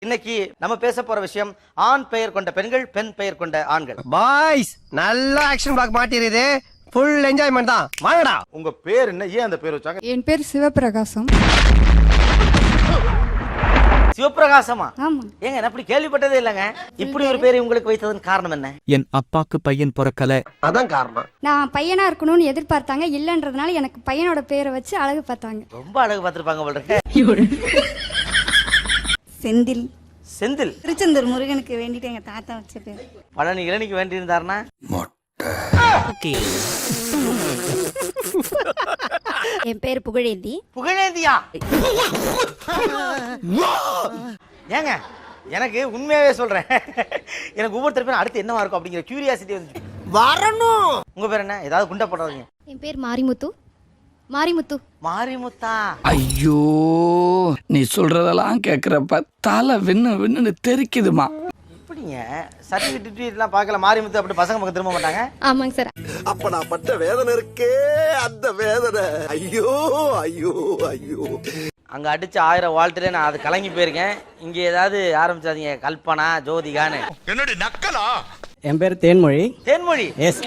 இன்னைக்கு நம்ம பேச போற விஷயம் ஆண் பெயர் கொண்ட பெண்கள், பெண் பெயர் கொண்ட ஆண்கள். பாய்ஸ் நல்ல ஆக்ஷன் பிளாக் மாட்டிருது. ஃபுல் என்ஜாய்மெண்ட் தான். வாங்கடா. உங்க பேர் என்ன? ஏன் அந்த பேர் வச்சாங்க? என் பேர் சிவபிரகாசம். சிவபிரகாசமா? ஆமா. ஏங்க நான் அப்படி கேள்விப்பட்டதே இல்லங்க. இப்படி ஒரு பேரை உங்களுக்கு வைத்ததன் காரணம் என்ன? என் அப்பாக்கு பையன் பிறக்கல, அதான் காரணம். நான் பையனா இருக்கணும்னு எதிர்பார்த்தாங்க, இல்லன்றதுனால எனக்கு பையனோட பேரை வச்சு அழகு பார்த்தாங்க. ரொம்ப அழகு பார்த்திருப்பாங்க போல இருக்கு. செந்தில். செந்தில். திருச்செந்தூர் முருகனுக்கு வேண்டிட்டு எங்க தாத்தா வச்ச பேர். பழனி இளநிக்கு வேண்டி இருந்தாருன்னா என் பேர் புகழேந்தி. புகழேந்தியா? ஏங்க எனக்கு உண்மையாவே சொல்றேன், எனக்கு ஒவ்வொருத்தர் பேரும் அடுத்து என்னவா இருக்கும் அப்படிங்கிற கியூரியாசிட்டி வந்து வரணும். உங்க பேர் என்ன? ஏதாவது குண்டா போடுறீங்க? என் பேர் மாரிமுத்து. மாரிமுத்து. மாரிமுத்தா? ஐயோ, நீ சொல்றதெல்லாம் கேக்குறப்ப தலை வின்னு தெரிக்குதுமா. எப்படிங்க சர்டிபிகேட் எல்லாம் பார்க்கல மாரிமுத்து அப்படி பசங்க பக்கம் திரும்ப மாட்டாங்க? ஆமாங்க சார். அப்ப நான் பட்ட வேதனை இருக்கே, அந்த வேதனை. ஐயோ ஐயோ ஐயோ. அங்க அடிச்ச 1000 வாழ்த்துல நான் அது கலங்கி போயிருக்கேன். இங்க ஏதாவது ஆரம்பிச்சாதீங்க கல்பனா ஜோதிகான்னு. என்னடி நக்கலா? என் பேர் தேன்மொழி. தேன்மொழி? எஸ்.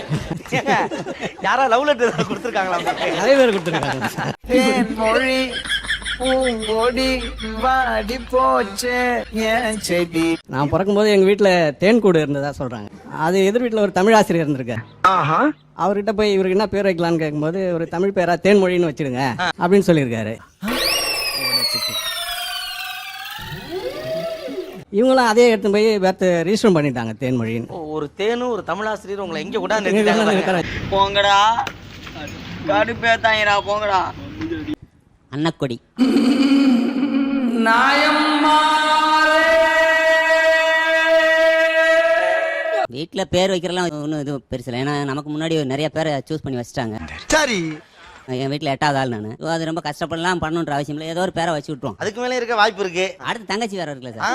யாரா லவ் லெட்டர் கொடுத்துருக்காங்களா? நிறைய பேர் கொடுத்துருக்காங்க. தேன்மொழி பூங்கொடி வாடி போச்சே ஏன் செடி. நான் பிறக்கும்போது எங்க வீட்டுல தேன் கூடு இருந்ததா சொல்றாங்க. அது எதிர் வீட்டுல ஒரு தமிழ் ஆசிரியர் இருந்திருக்காரு. அவர்கிட்ட போய் இவருக்கு என்ன பேர் வைக்கலான்னு கேட்கும்போது ஒரு தமிழ் பேரா தேன்மொழின்னு வச்சிருங்க அப்படின்னு சொல்லியிருக்காரு. இவங்களும் அதே எடுத்து போய் பேர்த்து ரிஜிஸ்டர் பண்ணிட்டாங்க தேன்மொழின்னு. ஒரு தேனும் ஒரு தமிழாசிரியர் உங்களை எங்க கூட போங்கடா, கடுப்பேத்தாங்கடா போங்கடா. அன்னக்கொடி. வீட்டில் பேர் வைக்கிறலாம் ஒன்றும் இது பெருசு இல்லை. ஏன்னா நமக்கு முன்னாடி நிறைய பேரை சூஸ் பண்ணி வச்சுட்டாங்க. சரி. என் வீட்டில் 8வது ஆள் நான். அது ரொம்ப கஷ்டப்படலாம் பண்ணணுன்ற அவசியம் இல்லை. ஏதோ ஒரு பேரை வச்சு விட்டுருவோம். அதுக்கு மேலே இருக்க வாய்ப்பு இருக்கு. அடுத்து தங்கச்சி வேற இருக்குல்ல சார்.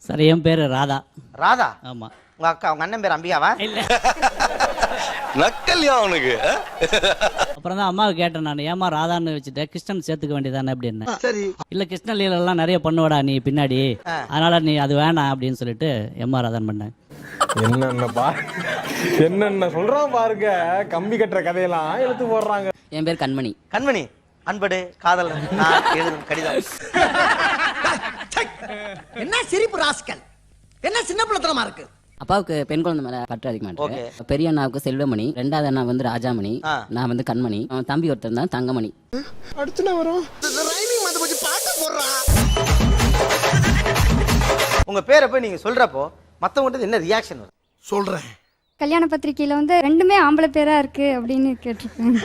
சார் என் பேர் ராதா. ராதா? ஆமா. உங்க அக்கா உங்க அண்ணன் பேர் அம்பிகாவா? இல்ல. நக்கல்யா அவனுக்கு. அப்புறம் தான் அம்மாவை கேட்டேன் நான், ஏமா ராதான்னு வச்சுட்டு கிருஷ்ணன் சேர்த்துக்க வேண்டியதானே அப்படின்னு. சரி. இல்ல கிருஷ்ண லீலெல்லாம் நிறைய பண்ணுவடா நீ பின்னாடி, அதனால நீ அது வேணாம் அப்படின்னு சொல்லிட்டு எம்மா ராதான் பண்ணேன். என்னென்ன சொல்றான் பாருங்க. கம்பி கட்டுற கதையெல்லாம் எடுத்து போடுறாங்க. என் பேர் கண்மணி. கண்மணி. அன்படு காதல் நான் எழுதும் கடிதம். என்ன சிரிப்பு ராஸ்கல், என்ன சின்ன பிள்ளைத்தனமா இருக்கு. அப்பாவுக்கு பெண் குழந்தை மேல பற்று அதிகமா இருக்கு. பெரிய அண்ணாவுக்கு செல்வமணி, 2வது அண்ணா வந்து ராஜாமணி, நான் வந்து கண்மணி, தம்பி ஒருத்தர் தான் தங்கமணி. அடுத்து வரும் ரைமிங் வந்து கொஞ்சம் பாட்டு போடுறா. உங்க பேரை போய் நீங்க சொல்றப்போ மத்தவங்க என்ன ரியாக்ஷன் வரும்? சொல்றேன். கல்யாண பத்திரிக்கையில வந்து ரெண்டுமே ஆம்பளை பேரா இருக்கு அப்படின்னு கேட்டிருக்காங்க.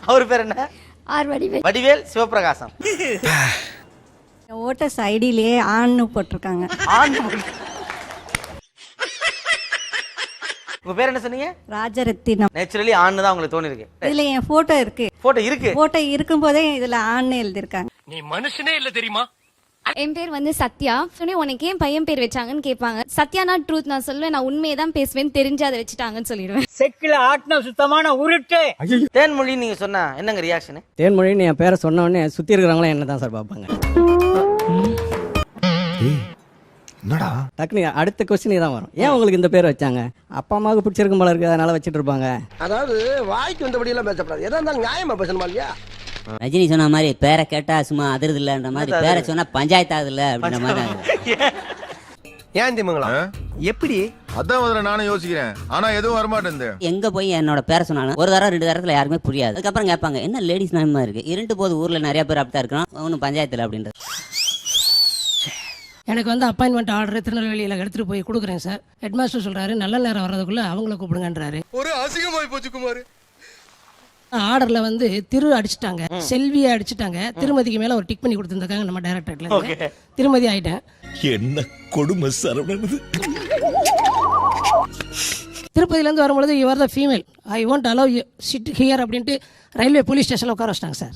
அவர் பேர் என்ன? ஆர் வடிவேல். வடிவேல் சிவபிரகாசம். ஓட்டர்ஸ் ஐடியிலே ஆண்னு போட்டிருக்காங்க. ஆண். உங்க பேர் என்ன சொன்னீங்க? ராஜரத்தினம். நேச்சுரலி ஆண் தான் உங்களுக்கு தோணி இருக்கு. இதுல என் போட்டோ இருக்கு. போட்டோ இருக்கு. போட்டோ இருக்கும் போதே இதுல ஆண்னு எழுதிருக்காங்க. நீ மனுஷனே இல்ல தெரியுமா? என் பேர் வந்து சத்யா. சொன்னே உனக்கு ஏன் பையன் பேர் வச்சாங்கன்னு கேட்பாங்க. சத்யானா ட்ரூத் நான் சொல்லுவேன், நான் உண்மையை தான் பேசுவேன், தெரிஞ்சு அதை வச்சுட்டாங்கன்னு சொல்லிடுவேன். செக்கில ஆட்டின சுத்தமான உருட்டு. தேன்மொழி நீங்க சொன்னா என்னங்க ரியாக்ஷன்? தேன்மொழின்னு என் பேரை சொன்ன உடனே சுத்தி இருக்கிறவங்களும் என்ன தான் சார் பார்ப்பாங்க. என்னடா? டக்குனு அடுத்த கொஸ்டின் தான் வரும், ஏன் உங்களுக்கு இந்த பேர் வச்சாங்க? அப்பா அம்மாவுக்கு பிடிச்சிருக்கும் போல இருக்கு, அதனால வச்சுட்டு இருப்பாங்க. அதாவது வாய்க்கு வந்தபடி எல்லாம் பேசப்படாது. எதா இருந்தாலும் நியாயமா பேசணுமா இல்லையா? ரஜினி சொன்ன மாதிரி பேரை கேட்டா சும்மா அதிர்து இல்லன்ற மாதிரி, பேரை சொன்னா பஞ்சாயத்து ஆகுது இல்ல அப்படின்ற மாதிரி. ஏன் திமுங்களா எப்படி? அதான் முதல்ல நானும் யோசிக்கிறேன். ஆனா எதுவும் வரமாட்டேன். எங்க போய் என்னோட பேரை சொன்னாலும் ஒரு தடவை 2 தடத்துல யாருக்குமே புரியாது. அதுக்கப்புறம் கேட்பாங்க என்ன லேடிஸ் நாயமா இருக்கு, இருண்டு போது ஊர்ல நிறைய பேர் அப்படித்தான் இருக்கிறோம், ஒன்னும் பஞ்சாயத்துல அப்படின்றது. எனக்கு வந்து அப்பாயின்மெண்ட் ஆர்டர் திருநெல்வேலியில் எடுத்துகிட்டு போய் கொடுக்குறேன் சார். ஹெட்மாஸ்டர் சொல்கிறாரு நல்ல நேரம் வர்றதுக்குள்ளே அவங்கள கூப்பிடுங்கன்றாரு. ஒரு அசிங்கமாய் போச்சு குமார். ஆர்டரில் வந்து திரு அடிச்சுட்டாங்க, செல்வியை அடிச்சுட்டாங்க, திருமதிக்கு மேலே ஒரு டிக் பண்ணி கொடுத்துருந்தாங்க நம்ம டைரக்டர்ல. திருமதி ஆயிட்டேன். என்ன கொடுமை சரவணது. திருப்பதியிலேருந்து வரும்பொழுது your the female, I want allow you sit here அப்படின்ட்டு ரயில்வே போலீஸ் ஸ்டேஷனில் உட்கார வச்சிட்டாங்க சார்.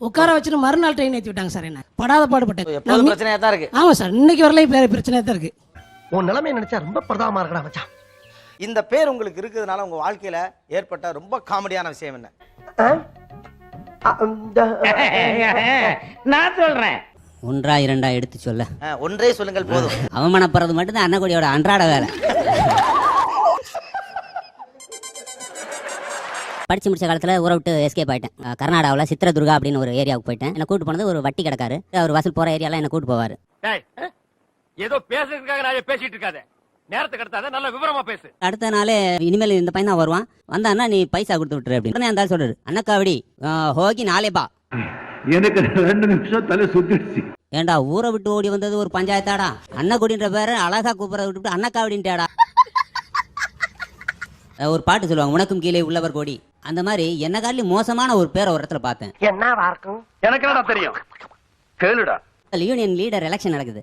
உட்கார வச்சுட்டு மறுநாள் ட்ரெயின் ஏற்றி விட்டாங்க சார். என்ன படாத பாடுபட்டேன். பிரச்சனையா தான் இருக்கு. ஆமா சார், இன்னைக்கு வரல பிரச்சனையா தான் இருக்கு. உன் நிலைமை நினைச்சா ரொம்ப பிரதாபமா இருக்கடா மச்சான். இந்த பேர் உங்களுக்கு இருக்கிறதுனால உங்க வாழ்க்கையில ஏற்பட்ட ரொம்ப காமெடியான விஷயம் என்ன? நான் சொல்றேன். ஒன்றா இரண்டா எடுத்து சொல்ல. ஒன்றே சொல்லுங்கள் போதும். அவமானப்படுறது மட்டும்தான் அன்னக்குடியோட அன்றாட வேலை. படிச்சு முடிச்ச காலத்துல ஊரை விட்டு எஸ்கேப் ஆயிட்டேன். கர்நாடகாவில் சித்திரதுர்கா அப்படின்னு ஒரு ஏரியாவுக்கு போயிட்டேன். என்ன கூட்டு போனது ஒரு வட்டி கிடக்காரு. அவர் வசூல் போற ஏரியாலாம் என்ன கூட்டு போவாரு. ஏதோ பேசுறதுக்காக நான் பேசிட்டு இருக்காத. நேரத்தை கடத்தாத, நல்ல விவரமா பேசு. அடுத்த நாளே இனிமேல் இந்த பையன் தான் வருவான், வந்தான்னா நீ பைசா கொடுத்து விட்டுரு அப்படின்னு அந்த சொல்றாரு. அண்ணக்காவடி ஹோகி நாளேபா. எனக்கு 2 நிமிஷம் தலை சுத்திடுச்சு. ஏண்டா ஊரை விட்டு ஓடி வந்தது ஒரு பஞ்சாயத்தாடா? அண்ணக்குடின்ற பேரை அழகா கூப்பிட விட்டு அண்ணக்காவடின்ட்டாடா. ஒரு பாட்டு சொல்லுவாங்க, உனக்கும் கீழே உள்ளவர் கோடி. அந்த மாதிரி என்ன காட்டிலும் மோசமான ஒரு பேரை ஒரு இடத்துல பார்த்தேன். என்னவா இருக்கும்? எனக்கு என்னடா தெரியும், கேளுடா. யூனியன் லீடர் எலெக்ஷன் நடக்குது.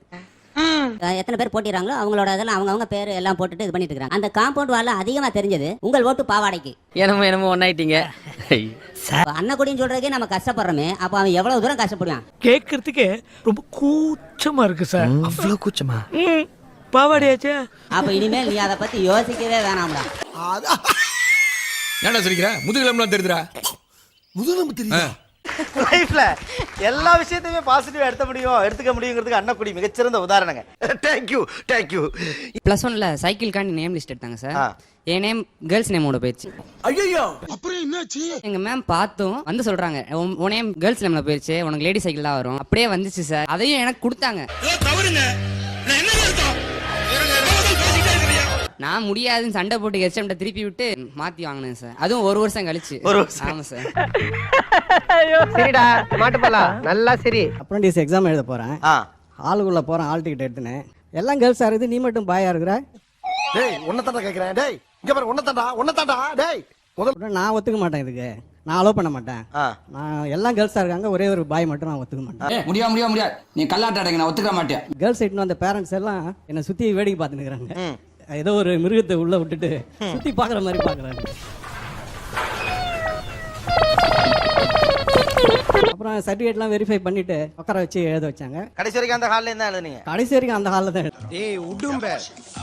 எத்தனை பேர் போட்டிடுறாங்களோ அவங்களோட இதெல்லாம் அவங்க பேர் எல்லாம் போட்டுட்டு இது பண்ணிட்டு இருக்காங்க. அந்த காம்பவுண்ட் வால அதிகமா தெரிஞ்சது உங்கள் ஓட்டு பாவாடைக்கு. என்னமோ ஒன்னாயிட்டீங்க. அண்ணக்குடின்னு சொல்றதுக்கே நம்ம கஷ்டப்படுறோமே, அப்ப அவன் எவ்வளவு தூரம் கஷ்டப்படுவான்? கேட்கறதுக்கே ரொம்ப கூச்சமா இருக்கு சார். அவ்வளவு கூச்சமா? பாவாடையாச்சே. அப்ப இனிமேல் நீ அதை பத்தி யோசிக்கவே வேணாம்டா. ஏன்டா சொல்லிக்கிற? முதுகிலம்லாம் தெரியுதுடா. முதுகெலும்பு தெரியுதா? லைஃப்ல எல்லா விஷயத்தையுமே பாசிட்டிவா எடுத்துக்க முடியுங்கிறதுக்கு அண்ணக்குடி மிகச்சிறந்த உதாரணங்க. Thank you thank you. +1ல சைக்கிள்காண்டி நேம் லிஸ்ட் எடுத்தாங்க சார். என் நேம் கேர்ள்ஸ் நேமோட போயிடுச்சு. ஐயோ அப்புறம் என்னாச்சு? எங்க மேம் பார்த்தோம் வந்து சொல்றாங்க, உன் நேம் கேர்ள்ஸ் நேம்ல போயிடுச்சு, உனக்கு லேடி சைக்கிள் தான் வரும். அப்படியே வந்துச்சு சார். அதையும் எனக்கு கொடுத்தாங்க. நான் முடியாதுன்னு சண்டை போட்டு ஹெச்எம்ட்ட திருப்பி விட்டு மாத்தி வாங்கினேன் சார். அதுவும் 1 வருஷம் கழிச்சு. ஆமா சார். சரிடா மாட்டுப்பலாம் நல்லா சரி. அப்ரண்டிஸ் எக்ஸாம் எழுத போறேன். ஹாலுக்குள்ள போறேன், ஹால் டிக்கெட் எடுத்துனேன். எல்லாம் கேர்ள்ஸா இருக்குது, நீ மட்டும் பாயா இருக்கிற. டேய் உன்னதாடா கேக்குறேன். டேய் இங்க பாரு, உன்னதாடா. டேய் நான் ஒத்துக்க மாட்டேன், இதுக்கு நான் அலோவ் பண்ண மாட்டேன். நான் எல்லாம் கேர்ள்ஸா இருக்காங்க, ஒரே ஒரு பாய் மட்டும் நான் ஒத்துக்க மாட்டேன். முடியாது நீ கல்லாட்டாடங்க, நான் ஒத்துக்க மாட்டேன். கேர்ள்ஸ் சைட்னு அந்த பேரண்ட்ஸ் எல்லாம் என்னை சுத்தி வேடிக்கை பார்த்துன்னு இருக்கிறாங்க. ஏதோ ஒரு மிருகத்தை உள்ள விட்டுட்டு சுத்தி பாக்குற மாதிரி பாக்குறாங்க. அப்புறம் சர்டிஃபிகேட்லாம் வெரிஃபை பண்ணிட்டு உட்கார வச்சு எழுத வச்சாங்க. கடைசி வரைக்கும் அந்த ஹால்ல இருந்தா எழுதுனீங்க? கடைசி வரைக்கும் அந்த ஹாலில் தான். ஏய் உடும்ப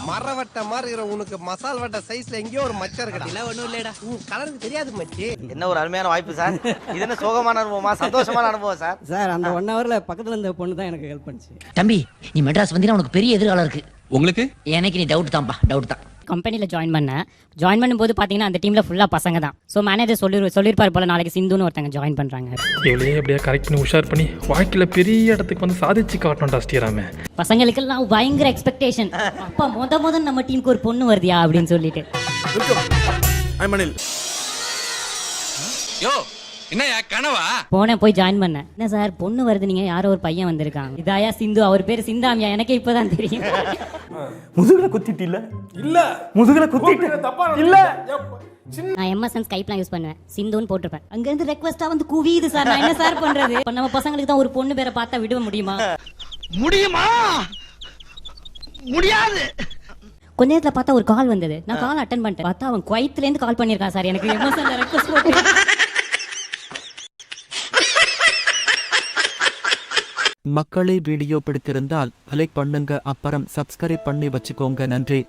மரவட்ட மாதிரி இருக்கிற உனக்கு மசால் வட்ட சைஸ்ல எங்கேயோ ஒரு மச்சம் இருக்கா? ஒண்ணும் இல்லடா, உன் கலருக்கு தெரியாது மச்சி. என்ன ஒரு அருமையான வாய்ப்பு சார். இது என்ன சோகமான அனுபவமா சந்தோஷமான அனுபவம் சார்? சார் அந்த 1 ஹவர்ல பக்கத்துல இருந்த பொண்ணு தான் எனக்கு ஹெல்ப் பண்ணுச்சு. தம்பி நீ மெட்ராஸ் வந்தீங்கன்னா உனக்கு பெரிய எதிர்காலம் இருக்கு. உங்களுக்கு? எனக்கு நீ டவுட் தான். கம்பெனியில் ஜாயின் பண்ணும்போது பார்த்தீங்கன்னா அந்த டீமில் ஃபுல்லாக பசங்க தான். ஸோ மேனேஜர் சொல்லியிருப்பார் போல, நாளைக்கு சிந்துன்னு ஒருத்தங்க ஜாயின் பண்ணுறாங்க. இவளையே அப்படியே கரெக்ட் பண்ணி உஷார் பண்ணி வாழ்க்கையில பெரிய இடத்துக்கு வந்து சாதிச்சு காட்டணும்டா ஸ்ரீராமே. பசங்களுக்கெல்லாம் பயங்கர எக்ஸ்பெக்டேஷன். அப்பா முத நம்ம டீமுக்கு ஒரு பொண்ணு வருதியா அப்படின்னு சொல்லிட்டு. என்னையா கனவா? போய் ஜாயின் பண்ணேன். என்ன சார் பொண்ணு வருது, நீங்க யாரோ ஒரு பையன் வந்திருக்காங்க. இதாயா சிந்து, அவர் பேரு சிந்தாமியா, எனக்கே இப்பதான் தெரியும். முதுகுல குத்திட்டு இல்ல முதுகுல குத்திட்டு இல்ல. நான் எம்எஸ்என் ஸ்கைப்லாம் யூஸ் பண்ணுவேன். சிந்துன்னு போட்டிருப்பேன். அங்க இருந்து ரெக்வெஸ்டா வந்து குவியுது சார். நான் என்ன சார் பண்றது? நம்ம பசங்களுக்கு தான் ஒரு பொண்ணு பேரை பார்த்தா விட முடியுமா? முடியாது. கொஞ்ச நேரத்துல பார்த்தா ஒரு கால் வந்தது. நான் கால் அட்டெண்ட் பண்ணிட்டேன். பார்த்தா அவன் குவைத்துல இருந்து கால் பண்ணிருக்கான் சார். எனக்கு எம்எஸ்என் ரெக்வெஸ்ட் போட்டு. மக்களே வீடியோ பிடித்திருந்தால் லைக் பண்ணுங்க, அப்புறம் சப்ஸ்கிரைப் பண்ணி வச்சுக்கோங்க. நன்றி.